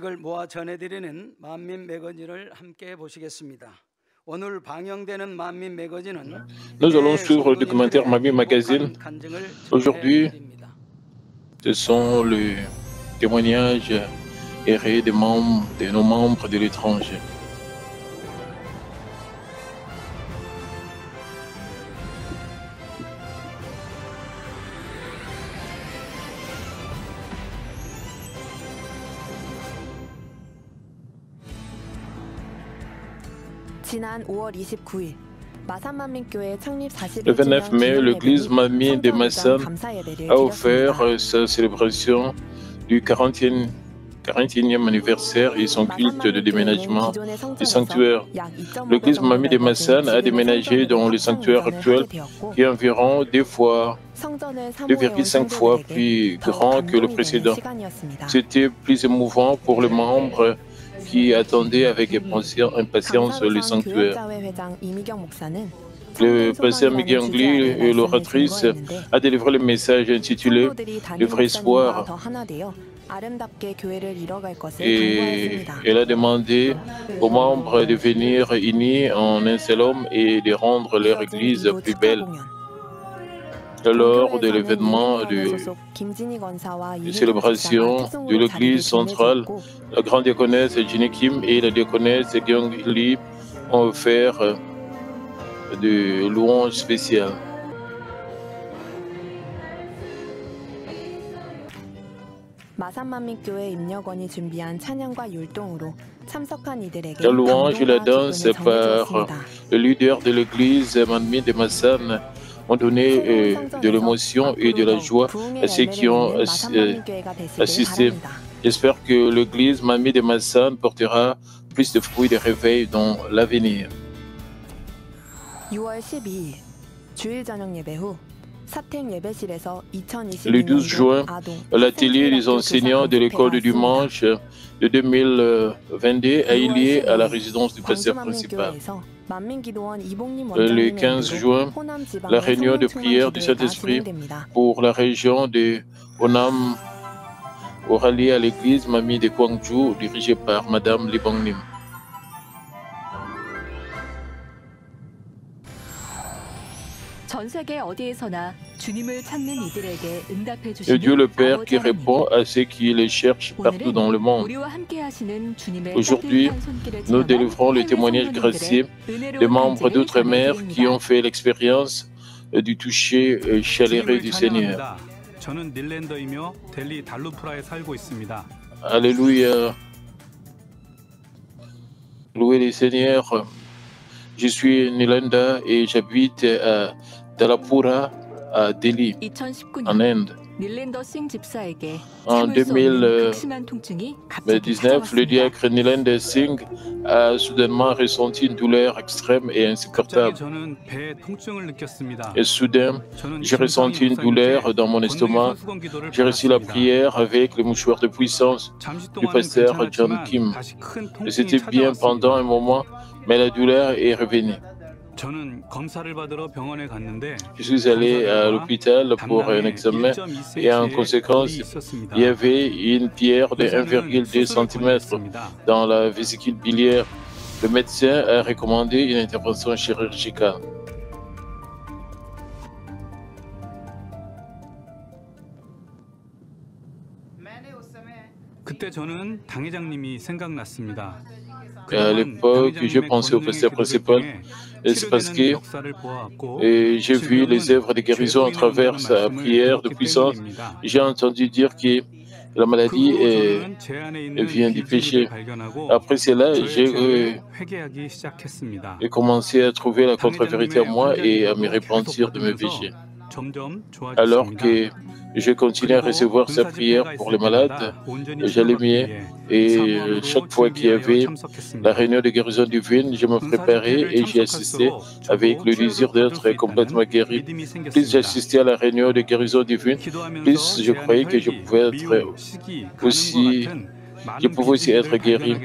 을 모아 전해드리는 만민 매거진을 함께 보시겠습니다. 오늘 방영되는 만민 매거진은 Nous allons suivre le documentaire Mami Magazine. Aujourd'hui, ce sont les témoignages errés de nos membres de l'étranger. Le 29 mai, l'église Mami de Massan a offert sa célébration du 41e anniversaire et son culte de déménagement du sanctuaire. L'église Mami de Massan a déménagé dans le sanctuaire actuel qui est environ 2,5 fois plus grand que le précédent. C'était plus émouvant pour les membres qui attendaient avec impatience le sanctuaire. Le pasteur Miguel Angli et l'oratrice a délivré le message intitulé « Le vrai espoir ». Et elle a demandé aux membres de venir unis en un seul homme et de rendre leur église plus belle. Lors de l'événement de célébration de l'église centrale, la grande diaconesse Jenny Kim et la diaconesse Gyung Lee ont offert de louanges spéciales. La louange et la danse par le leader de l'église Mami de Massan ont donné de l'émotion et de la joie à ceux qui ont assisté. J'espère que l'église Mami de Massan portera plus de fruits de réveil dans l'avenir. Le 12 juin, l'atelier des enseignants de l'école du dimanche de 2022 a eu lieu à la résidence du pasteur principal. Le 15 juin, la réunion de prière du Saint-Esprit pour la région de Honam aura lieu à l'église Mami de Gwangju, dirigée par Madame Lee Bong-nim. Et Dieu le Père qui répond à ceux qui le cherchent partout dans le monde. Aujourd'hui, nous délivrons le témoignage gracieux des membres d'outre-mer qui ont fait l'expérience du toucher chaleureux du Seigneur. Alléluia. Louez le Seigneur. Je suis Nilanda et j'habite à Dalapura, à Delhi, en Inde. En 2019, le diacre Nilanda Singh a soudainement ressenti une douleur extrême et insupportable. Et soudain, j'ai ressenti une douleur dans mon estomac. J'ai reçu la prière avec le mouchoir de puissance du pasteur John Kim. Et c'était bien pendant un moment, mais la douleur est revenue. Je suis allé à l'hôpital pour un examen et en conséquence, il y avait une pierre de 1,2 cm dans la vésicule biliaire. Le médecin a recommandé une intervention chirurgicale. À l'époque, j'ai pensé au pasteur principal. C'est parce que j'ai vu les œuvres de guérison à travers sa prière de puissance. J'ai entendu dire que la maladie vient du péché. Après cela, j'ai commencé à trouver la contre-vérité en moi et à me repentir de mes péchés. Alors que je continuais à recevoir sa prière pour les malades, j'allais mieux. Et chaque fois qu'il y avait la réunion de guérison divine, je me préparais et j'y assistais avec le désir d'être complètement guéri. Plus j'assistais à la réunion de guérison divine, plus je croyais que je pouvais aussi être guéri.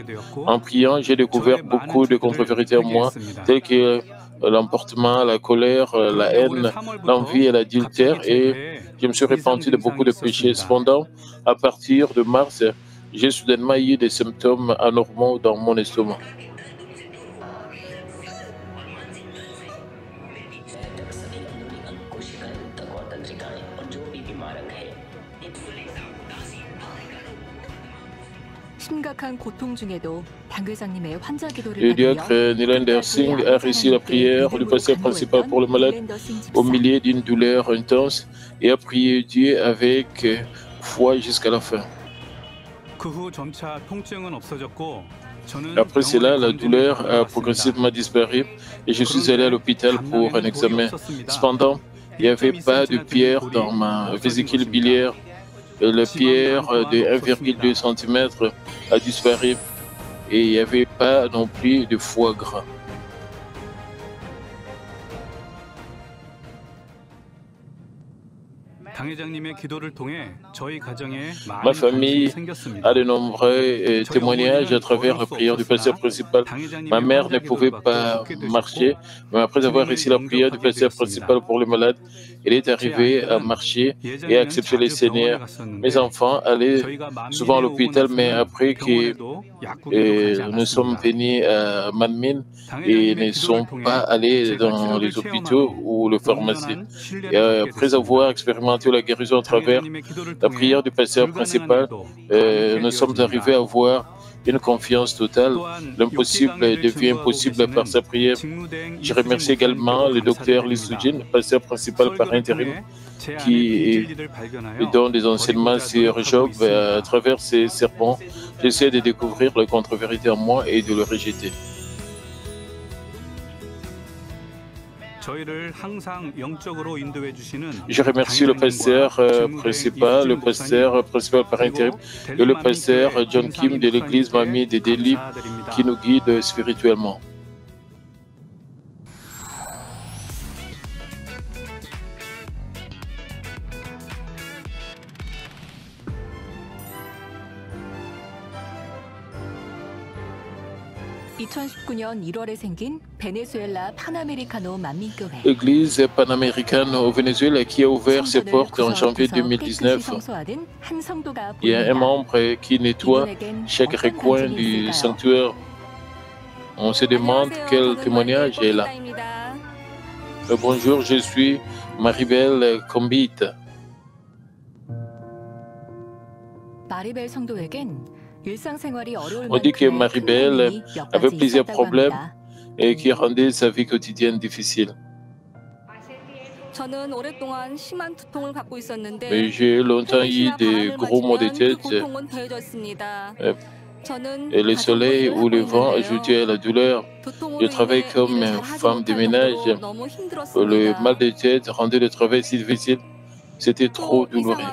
En priant, j'ai découvert beaucoup de contre-vérités en moi, telles que l'emportement, la colère, la haine, l'envie et l'adultère, et je me suis repenti de beaucoup de péchés. Cependant, à partir de mars, j'ai soudainement eu des symptômes anormaux dans mon estomac. Le diacre Nilander Singh a réussi la prière du pasteur principal pour le malade au milieu d'une douleur intense et a prié Dieu avec foi jusqu'à la fin. Après cela, la douleur a progressivement disparu et je suis allé à l'hôpital pour un examen. Cependant, il n'y avait pas de pierre dans ma vésicule biliaire. La pierre de 1,2 cm a disparu et il n'y avait pas non plus de foie gras. Ma famille a de nombreux témoignages à travers la prière du pasteur principal. Ma mère ne pouvait pas marcher, mais après avoir réussi la prière du pasteur principal pour le malade, elle est arrivée à marcher et à accepter le Seigneur. Mes enfants allaient souvent à l'hôpital, mais après que nous sommes venus à Manmin et ne sont pas allés dans les hôpitaux ou les pharmacies. Et après avoir expérimenté la guérison à travers la prière du pasteur principal, nous sommes arrivés à avoir une confiance totale. L'impossible devient possible par sa prière. Je remercie également le docteur Lee Soo-jin, pasteur principal par intérim, qui donne des enseignements sur Job à travers ses sermons. J'essaie de découvrir la contre-vérité en moi et de le rejeter. Je remercie le pasteur principal par intérim et le pasteur John Kim de l'église Mamie de Delhi qui nous guide spirituellement. L'église panaméricaine au Venezuela qui a ouvert ses portes en janvier 2019. Il y a un membre qui nettoie chaque recoin du sanctuaire. On se demande quel témoignage est là. Bonjour, je suis Maribel Combite. On dit que Maribel avait plusieurs problèmes et qui rendaient sa vie quotidienne difficile. Mais j'ai longtemps eu des gros maux de tête et le soleil ou le vent ajoutaient à la douleur. Je travaille comme femme de ménage. Le mal de tête rendait le travail si difficile. C'était trop douloureux.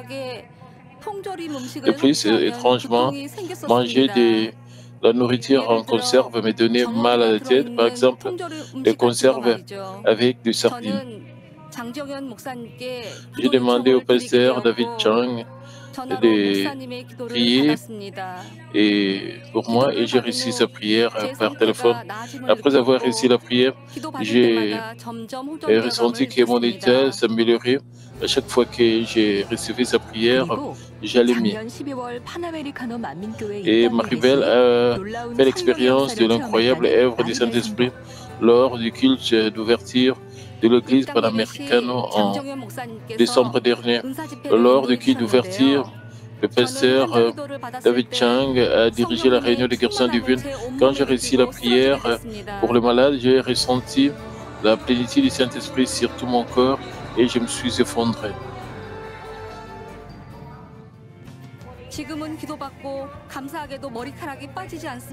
De plus, étrangement, manger de la nourriture en conserve me donnait mal à la tête. Par exemple, les conserves avec des sardines. J'ai demandé au pasteur David Chang de prier pour moi et j'ai reçu sa prière par téléphone. Après avoir reçu la prière, j'ai ressenti que mon état s'améliorait. À chaque fois que j'ai reçu sa prière, j'allais mieux. Et Maribel a fait l'expérience de l'incroyable œuvre du Saint-Esprit lors du culte d'ouverture de l'église panaméricaine en décembre dernier. Lors du culte d'ouverture, le pasteur David Chang a dirigé la réunion de guérison divine. Quand j'ai reçu la prière pour le malade, j'ai ressenti la plénitude du Saint-Esprit sur tout mon corps et je me suis effondré.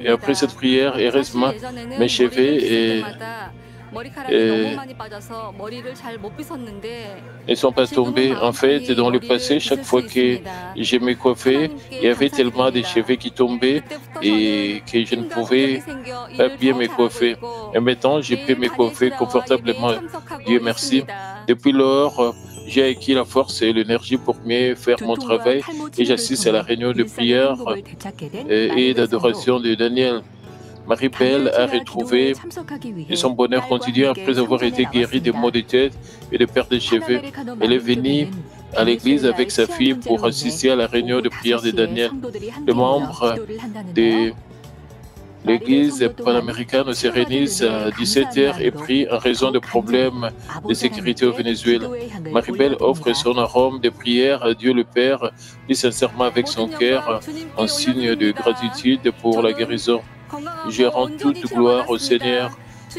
Et après cette prière, heureusement, mes cheveux ne sont pas tombés. En fait, dans le passé, chaque fois que je me coiffais, il y avait tellement de cheveux qui tombaient et que je ne pouvais pas bien me coiffer. Et maintenant, je peux me coiffer confortablement. Dieu merci. Depuis lors, j'ai acquis la force et l'énergie pour mieux faire mon travail et j'assiste à la réunion de prière et d'adoration de Daniel. Maribel a retrouvé son bonheur continu après avoir été guérie des maux de tête et de perte de cheveux. Elle est venue à l'église avec sa fille pour assister à la réunion de prière de Daniel. Les membres de l'église panaméricaine se réunissent à 17h et prient en raison de problèmes de sécurité au Venezuela. Maribel offre son arôme de prière à Dieu le Père, plus sincèrement avec son cœur, en signe de gratitude pour la guérison. Je rends toute gloire au Seigneur.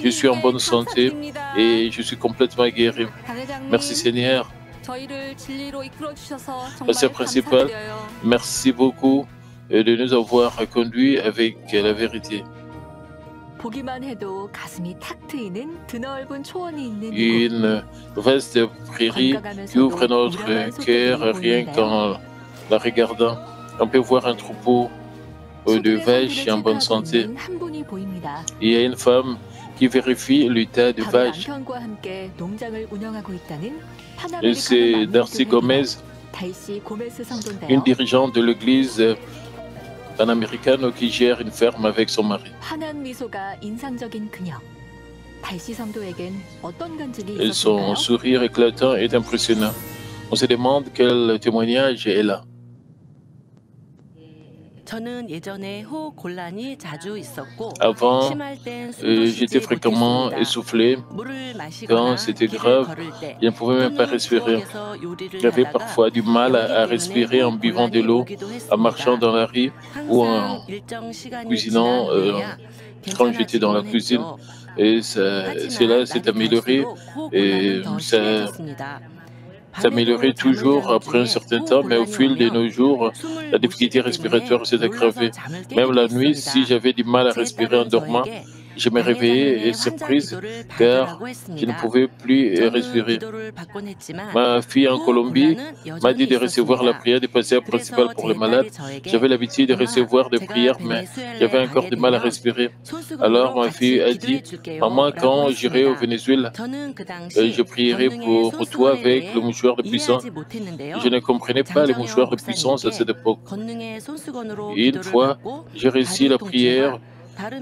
Je suis en bonne santé et je suis complètement guéri. Merci Seigneur. Pasteur principal, merci beaucoup de nous avoir conduits avec la vérité. Une vaste prairie qui ouvre notre cœur rien qu'en la regardant. On peut voir un troupeau de vaches en bonne santé. Il y a une femme qui vérifie l'état des vaches. C'est Darcy Gomez, une dirigeante de l'église panaméricaine qui gère une ferme avec son mari. Et son sourire éclatant est impressionnant. On se demande quel témoignage est là. Avant, j'étais fréquemment essoufflé. Quand c'était grave, je ne pouvais même pas respirer. J'avais parfois du mal à respirer en buvant de l'eau, en marchant dans la rue ou en cuisinant quand j'étais dans la cuisine. Et cela s'est amélioré et ça s'améliorait toujours après un certain temps, mais au fil de nos jours, la difficulté respiratoire s'est aggravée. Même la nuit, si j'avais du mal à respirer en dormant, je me réveillais surprise car je ne pouvais plus respirer. Ma fille en Colombie m'a dit de recevoir la prière du pasteur principal pour les malades. J'avais l'habitude de recevoir des prières, mais j'avais encore du mal à respirer. Alors ma fille a dit, « Maman, quand j'irai au Venezuela, je prierai pour toi avec le mouchoir de puissance. » Je ne comprenais pas les mouchoirs de puissance à cette époque. Et une fois, j'ai réussi la prière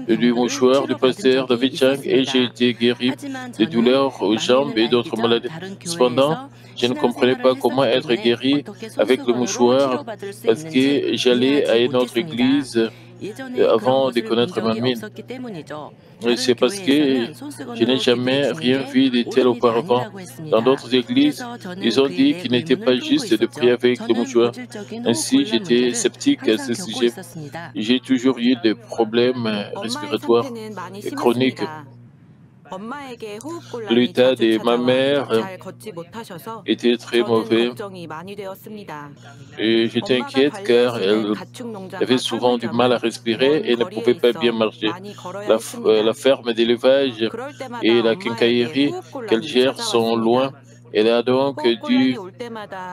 du mouchoir du pasteur David Chang et j'ai été guéri des douleurs aux jambes et d'autres maladies. Cependant, je ne comprenais pas comment être guéri avec le mouchoir parce que j'allais à une autre église avant de connaître ma mine. C'est parce que je n'ai jamais rien vu de tel auparavant. Dans d'autres églises, ils ont dit qu'il n'était pas juste de prier avec le mouchoir. Ainsi, j'étais sceptique à ce sujet. J'ai toujours eu des problèmes respiratoires chroniques. L'état de ma mère était très mauvais et j'étais inquiète car elle avait souvent du mal à respirer et ne pouvait pas bien marcher. La ferme d'élevage et la quincaillerie qu'elle gère sont loin. Elle a donc dû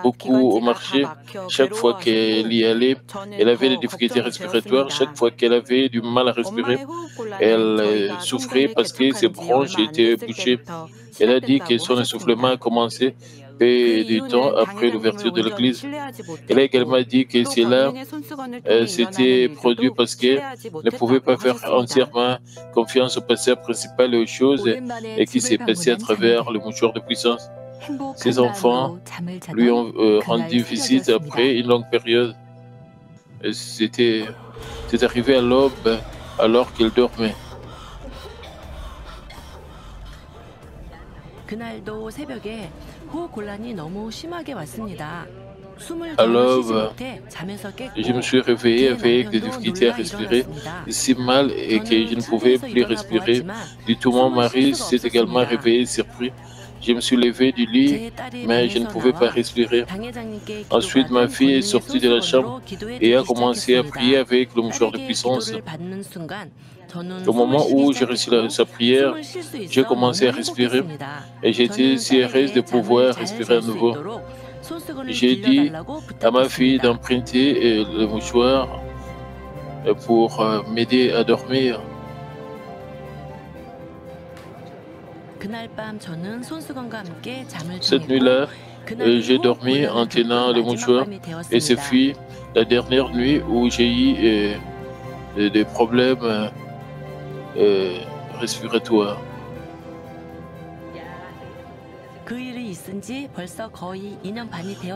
beaucoup marcher. Chaque fois qu'elle y allait, elle avait des difficultés respiratoires. Chaque fois qu'elle avait du mal à respirer, elle souffrait parce que ses bronches étaient bouchées. Elle a dit que son essoufflement a commencé peu de temps après l'ouverture de l'église. Elle a également dit que cela s'était produit parce qu'elle ne pouvait pas faire entièrement confiance au pasteur principal et aux choses et qui s'est passé à travers le mouchoir de puissance. Ses enfants lui ont rendu visite après une longue période. C'est arrivé à l'aube alors qu'il dormait. À l'aube, je me suis réveillé avec des difficultés à respirer si mal et que je ne pouvais plus respirer du tout. Mon mari s'est également réveillé surpris. Je me suis levé du lit, mais je ne pouvais pas respirer. Ensuite, ma fille est sortie de la chambre et a commencé à prier avec le mouchoir de puissance. Au moment où j'ai reçu sa prière, j'ai commencé à respirer et j'étais si heureuse de pouvoir respirer à nouveau. J'ai dit à ma fille d'emprunter le mouchoir pour m'aider à dormir. Cette nuit-là, j'ai dormi en tenant le mouchoir et ce fut la dernière nuit où j'ai eu des problèmes respiratoires.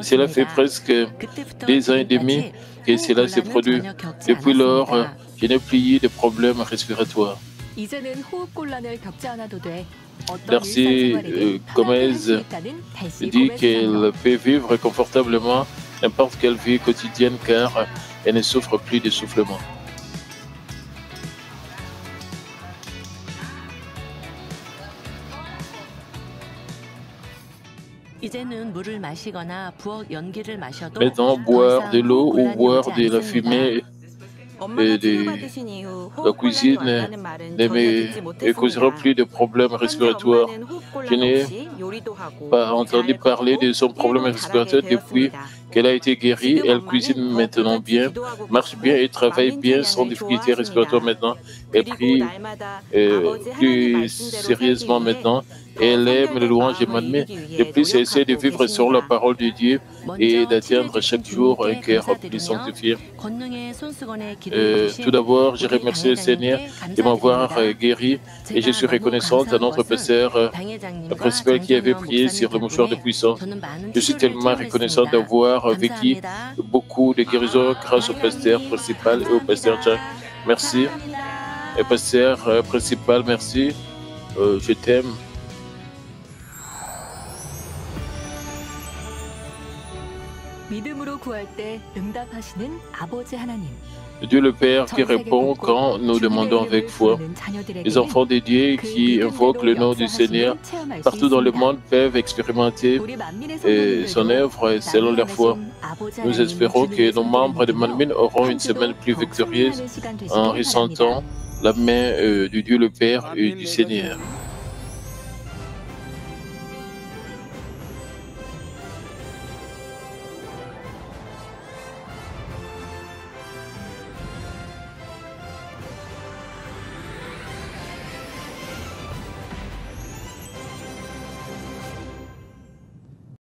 Cela fait presque 2 ans et demi que cela s'est produit. Depuis lors, je n'ai plus eu de problèmes respiratoires. Darcy Gomez dit qu'elle peut vivre confortablement n'importe quelle vie quotidienne car elle ne souffre plus d'essoufflement. Maintenant, boire de l'eau ou boire de la fumée de la cuisine ne me causera plus de problèmes respiratoires. Je n'ai pas entendu parler de son problème respiratoire depuis qu'elle a été guérie. Elle cuisine maintenant bien, marche bien et travaille bien sans difficulté respiratoire maintenant. Elle prie plus sérieusement maintenant. Elle aime le louange et m'admet. De plus, elle essaie de vivre sur la parole de Dieu et d'atteindre chaque jour un cœur plus sanctifié. Tout d'abord, je remercie le Seigneur de m'avoir guéri et je suis reconnaissante à notre pasteur principal qui avait prié sur le mouchoir de puissance. Je suis tellement reconnaissante d'avoir vécu beaucoup de guérisons grâce au pasteur principal et au pasteur Jack. Merci. Et pasteur principal, merci. Je t'aime. Dieu le Père qui répond quand nous demandons avec foi. Les enfants de Dieu qui invoquent le nom du Seigneur partout dans le monde peuvent expérimenter son œuvre selon leur foi. Nous espérons que nos membres de Manmin auront une semaine plus victorieuse en ressentant la main du Dieu le Père et du Seigneur.